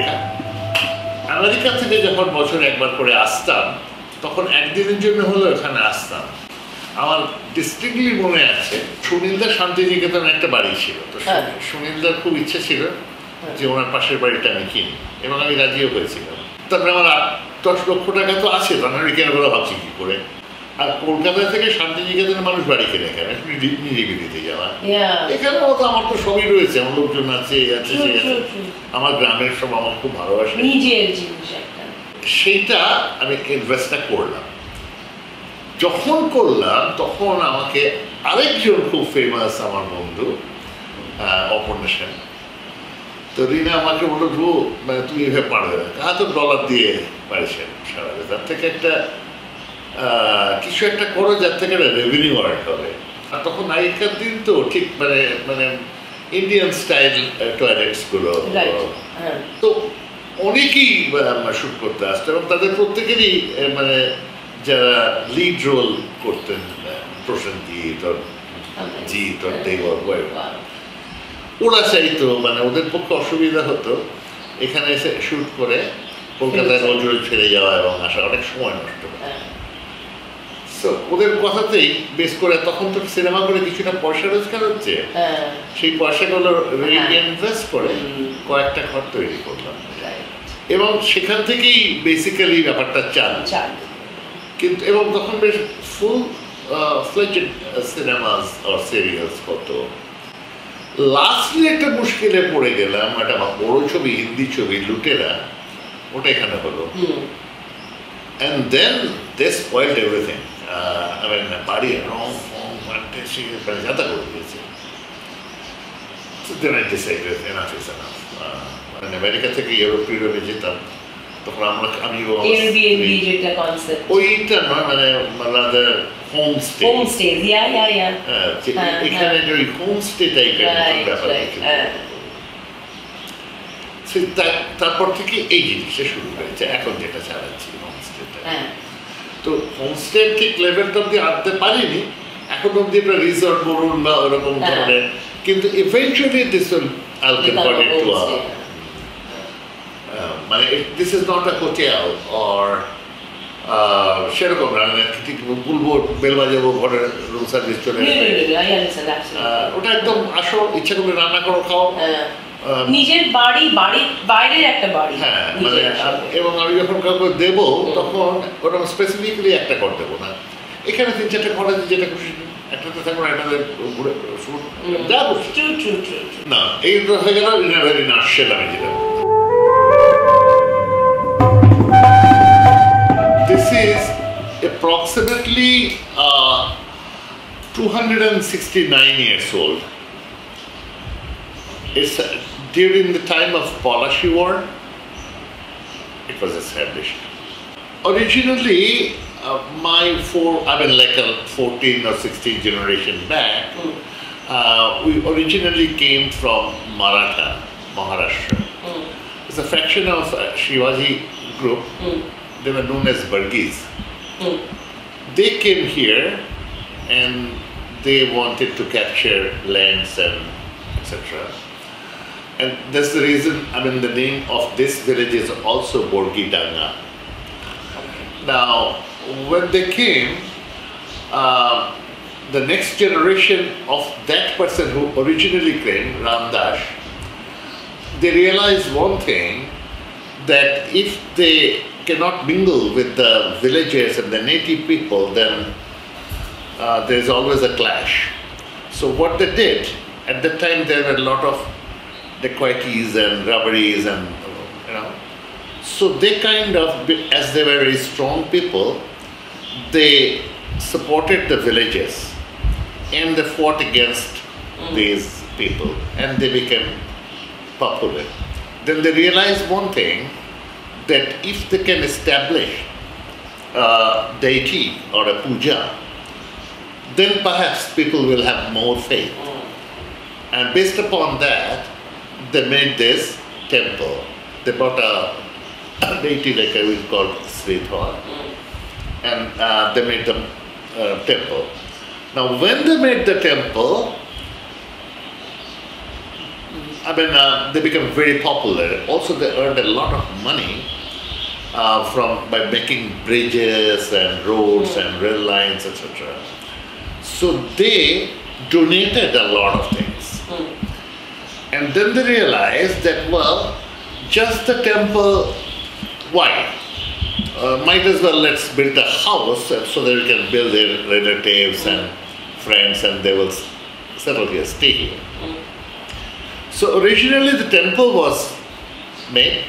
America. America থেকে যখন বছরে একবার করে আসতাম, তখন একদিনের জন্য হলেও এখানে আসতাম। আমার ডিস্ট্রিক্টলি মনে আছে, সুনীলদার শান্তিনিকেতনে একটা বাড়ি ছিল। তো সুনীলদার খুব ইচ্ছে ছিল যে ওনার পাশের বাড়িটা আমি কিনি, এবং আমি রাজিও হয়েছিলাম। তারপরে আমার 8-10 লক্ষ টাকা তো আছে, তো আমি কেন করে ভাবছি কী করে। আর কলকাতা থেকে শান্তিনিকেতনে মানুষ বাড়ি কেনে কেন, নিজেকে দিতে যাওয়া। এখানেও তো আমার তো সবই রয়েছে, আমার লোকজন আছে, আমার গ্রামের সব আমার খুব ভালোবাসে, সেইটা আমি ইনভেস্টটা করলাম। যখন করলাম তখন আমাকে আরেকজন খুব ফেমাস আমার বন্ধু অপর্ণা সেন, তো রিনা আমাকে বলল, মানে তুমি এভাবে পারবে না, তো ডলার দিয়ে পাইছেন সারা, তার থেকে একটা কিছু একটা করো যার থেকে একটা রেভিনিউ আর্ট হবে। আর তখন আগেকার দিন তো ঠিক মানে মানে ইন্ডিয়ান স্টাইল টয়লেটসগুলো, তো অনেকেই শ্যুট করতে আসতো, এবং তাদের প্রত্যেকেরই মানে যারা লিড রোল করতেন, প্রসেনজিৎ জিৎ দেবর, ওরা চাইতো, মানে ওদের পক্ষে অসুবিধা হতো এখানে এসে শ্যুট করে কলকাতায় নজরে ছেড়ে যাওয়া এবং আসা, অনেক সময় নষ্ট করে। তো ওদের কথাতেই বেশ করে তখন তো সিনেমা করে কিছুটা পয়সা রোজগার হচ্ছে, সেই পয়সাগুলো ইনভেস্ট করে কয়েকটা ঘর তৈরি করলাম, এবং সেখান থেকেই বেসিক্যালি ব্যাপারটা চাল। কিন্তু এবং তখন বেশ ফুল ফ্লেজড সিনেমাস আর সিরিয়ালস হতো। লাস্টলি একটা মুশকিলে পড়ে গেলাম, একটা বড় ছবি, হিন্দি ছবি লুটেরা, ওটা এখানে হলো, and then they spoiled everything. I mean, বাড়ি রং যাতা করে দিয়েছে। So then I decided enough is enough. মানে আমেরিকা থেকে ইউরোপে যেতাম, তখন আমি ওইটা নয়, মানে হোমস্টে, এখানে ওই হোমস্টে টাইপের ব্যাপার। তারপর থেকে এই জিনিসটা শুরু হয়েছে, এখন যেটা চালাচ্ছি হোমস্টেটা। তো হোমস্টে ঠিক লেভেলটা অব্দি আনতে পারিনি, এখন অব্দি একটা রিসর্ট বলুন বা ওরকম ধরনের, কিন্তু eventually this will I will convert it to a মানে this is not a hotel or সেরকম না, ঠিক বলবো বেল বাজাবো ঘরের রুম সার্ভিস চলে আসবে, ওটা একদম আসো, ইচ্ছা করলে রান্না করো, খাও, নিজের বাড়ি, বাড়ির বাইরের একটা বাড়ি। হ্যাঁ, মানে এবং আমি যখন কাউকে দেবো তখন ওরকম স্পেসিফিকলি একটা ঘর দেবো না, এখানে 3-4টা ঘর আছে, যেটা খুশি একটাতে থাকবো, একটাতে ঘুরে যা করছি না, এই হয়ে গেল ভেরি নার্সেল। আমি যেটা this is approximately 269 years old. It's during the time of Polish War, it was established. Originally, I mean like a 14 or 16 generation back, we originally came from Maharashtra. It's a fraction of Shivaji group. They were known as Burgis. They came here and they wanted to capture lands and etc. And that's the reason, I mean, the name of this village is also Borgidanga. Now, when they came, the next generation of that person who originally came, Ramdas, they realized one thing, that if they cannot mingle with the villagers and the native people, then there's always a clash. So what they did, at that time there were a lot of dacoities and robberies and, you know, so they kind of, as they were very strong people, they supported the villages and they fought against these people and they became popular. Then they realized one thing, that if they can establish a deity or a puja, then perhaps people will have more faith. And based upon that, they made this temple. They bought a deity like I will call Sridhar, and they made the temple. Now when they made the temple, they became very popular. Also, they earned a lot of money by making bridges and roads and rail lines, etc. So they donated a lot of things. And then they realized that, well, just the temple, why? Might as well let's build a house so that we can build their relatives and friends and they will settle here, stay here. So originally the temple was made,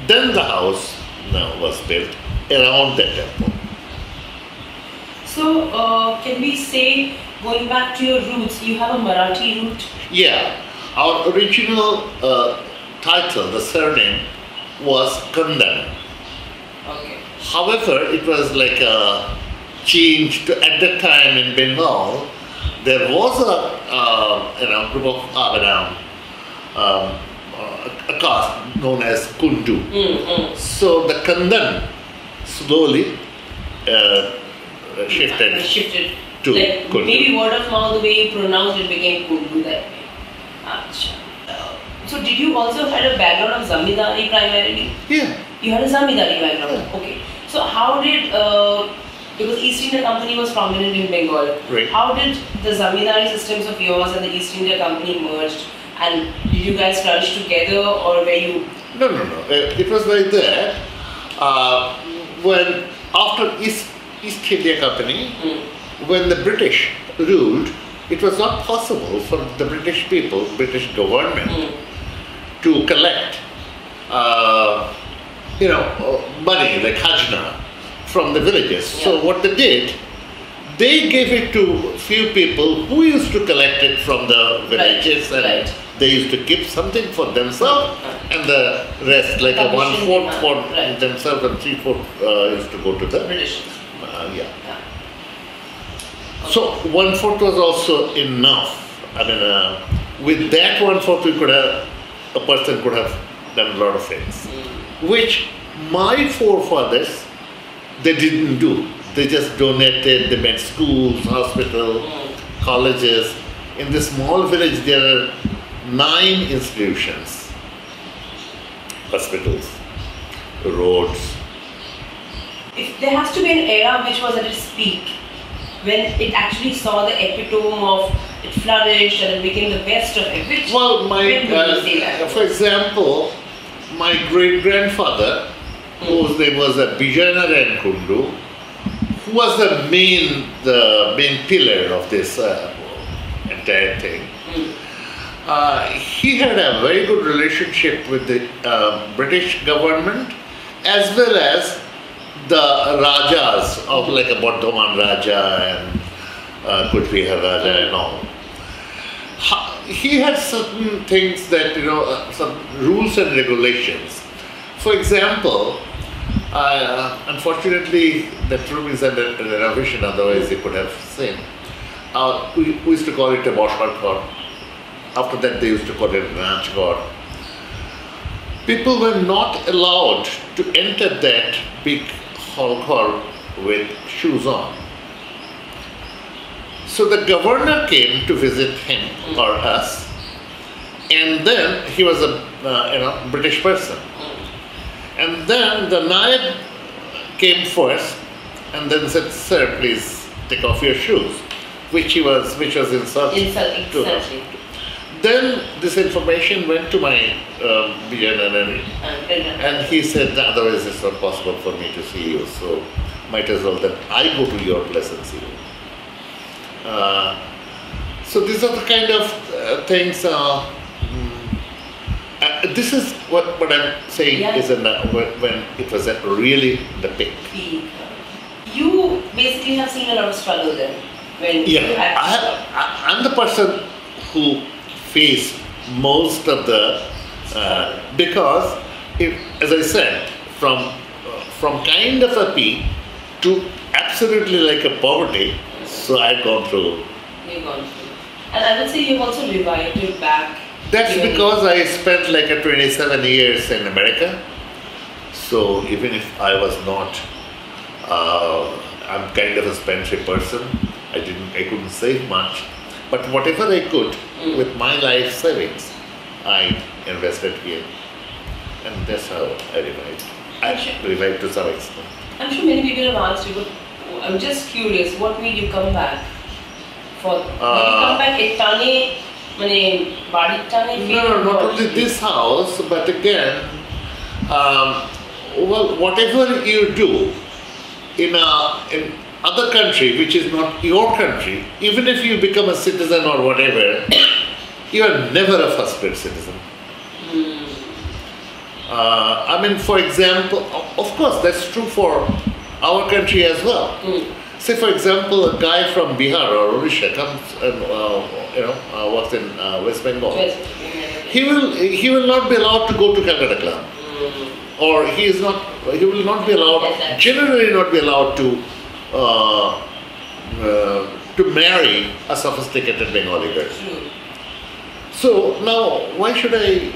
then the house was built around the temple. So can we say, going back to your roots, you have a Marathi root? Yeah, our original title, the surname, was Khanyan. Okay. However, it was like changed at that time in Bengal. There was a group of a caste known as Kundu. So the Khanyan slowly shifted to like Kundu. Maybe word of mouth, the way you pronounced it became Kundu that way. Achha. So did you also had a background of Zamindari primarily? Yeah. You had a Zamindari background? Yeah. Okay. So how did, because East India Company was prominent in Bengal, right. How did the Zamindari systems of yours and the East India Company merged? And did you guys flourish together or were you? No. It was like that. When after East India Company, when the British ruled, it was not possible for the British people, British government, to collect, money like Hajna from the villages. Yeah. So what they did, they gave it to few people who used to collect it from the villages, and they used to keep something for themselves, and the rest, like a 1/4 for themselves and 3/4 used to go to the British. So 1/4 was also enough. With that 1/4, a person could have done a lot of things, which my forefathers, they didn't do. They just donated. They made schools, hospitals, colleges. In this small village, there are 9 institutions, hospitals, roads. If there has to be an era which was at its peak, when it actually saw the epitome of it flourished and it became the best of it. When would you say that? For example, my great-grandfather, whose name was Bijanarayan Kundu, who was the main pillar of this entire thing. He had a very good relationship with the British government as well as the Rajas of like a Bardhaman Raja and Kuchbihar Raja and all. He had certain things that, some rules and regulations. For example, unfortunately, that room is under renovation, otherwise they could have seen. We used to call it a Boshar Ghar. After that, they used to call it Ranch Ghar. People were not allowed to enter that big hall with shoes on. So the governor came to visit him or us, and then he was a British person. And then the Nayab came first, and then said, "Sir, please take off your shoes," which was insulting to us. Then this information went to my BNN, and he said, "Otherwise it's not possible for me to see you, so might as well that I go to your place and see you." So these are the kind of things. This is what I'm saying is when it was at really the peak. You basically have seen a lot of struggle then. I'm the person who faced most of the because as I said, from kind of a peak to absolutely like a poverty. So I've gone through. You've gone through, and I would say you've also revived it back. That's because I spent like 27 years in America. So even if I was not, I'm kind of a spendthrift person. I couldn't save much, but whatever I could with my life savings, I invested here. And that's how I revived. I revived to some extent. I'm sure many people have asked you, but I'm just curious, what made you come back? Did you come back at Tane, Badi Tane? No, not only this house, but again, well, whatever you do in other country, which is not your country, even if you become a citizen or whatever, you are never a first-rate citizen. I mean, for example, of course, that's true for our country as well. Say, for example, a guy from Bihar or Odisha comes and works in West Bengal. He will not be allowed to go to Calcutta Club, or he will not be allowed, generally not be allowed to marry a sophisticated Bengali girl. So now, why should I,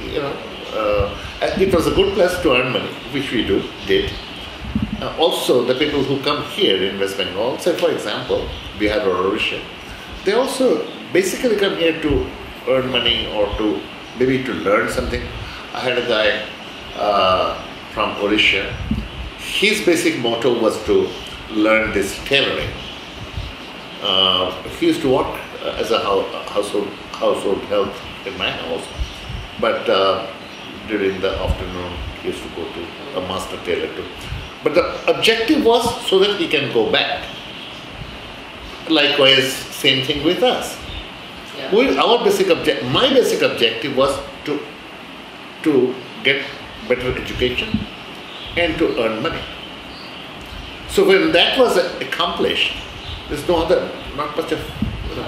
it was a good place to earn money, which we did. Also, the people who come here in West Bengal, say for example, Bihar or Odisha, they also basically come here to earn money or to maybe to learn something. I had a guy from Odisha. His basic motto was to learn this tailoring. He used to work as a household help in my house, but during the afternoon he used to go to a master tailor too. But the objective was so that he can go back. Likewise, same thing with us. Yeah. My basic objective was to get better education and to earn money. So when that was accomplished, there's not much of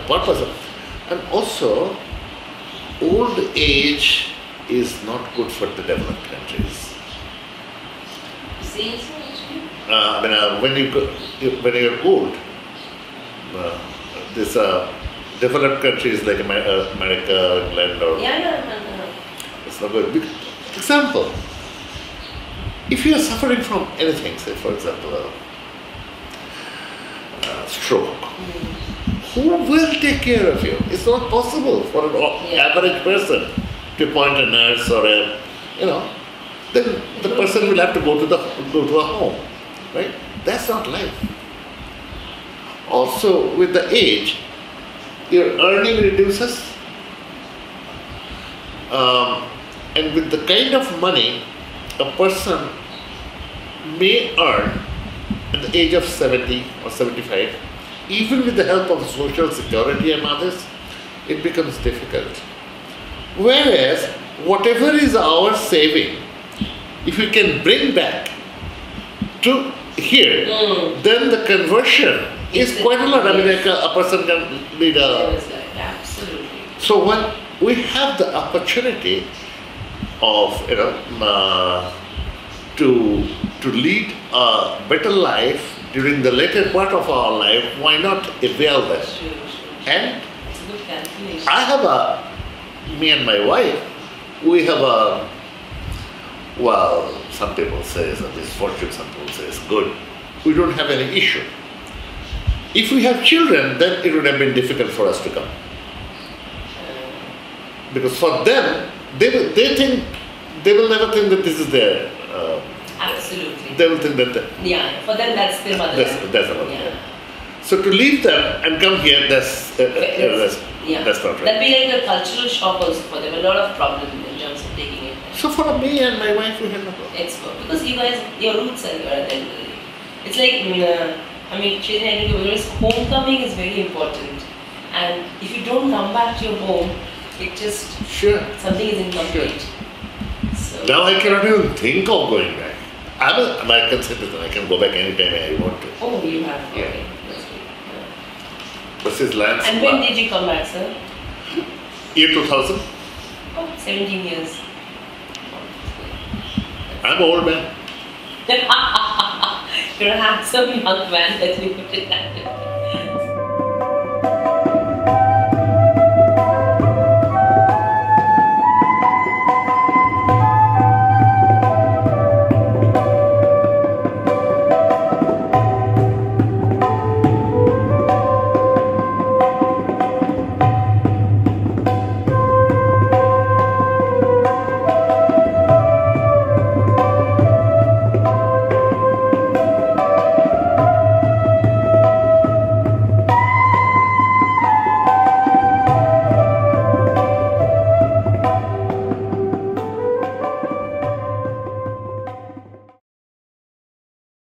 purpose. And also, old age is not good for the developed countries. When you're old, this developed countries like America, England, or it's not good. Example: if you are suffering from anything, say for example, stroke, who will take care of you? It's not possible for an average person to appoint a nurse or then the person will have to go to a home, right? That's not life. Also, with the age, your earning reduces, and with the kind of money a person may earn at the age of 70 or 75, even with the help of social security and others, it becomes difficult. Whereas, whatever is our saving, if we can bring back to here, then the conversion is quite a lot. I mean, like a person can lead a... Absolutely. So when we have the opportunity of, to lead a better life during the later part of our life, why not avail that? Sure. And It's a good calculation. me and my wife, we have some people say it's a misfortune, some people say it's good. We don't have any issue. If we have children, then it would have been difficult for us to come. Because for them, they will never think that this is their... Absolutely. They will think that... For them that's their motherland. That's a motherland. So to leave them and come here, that's not right. That'd be like a cultural shock also for them, a lot of problems in terms of taking it. So for me and my wife, we have no problem. It's good. Because you guys, your roots are here at the end of the day. It's like, homecoming is very important. And if you don't come back to your home, it just, something is incomplete. So, now I cannot even think of going back. I'm an American citizen. I can go back anytime I want to. Oh, you have? Yeah. Okay. That's good. This is land. And when did you come back, sir? Year 2000. Oh, 17 years. I'm an old man. You're a handsome young man, let me put it that way.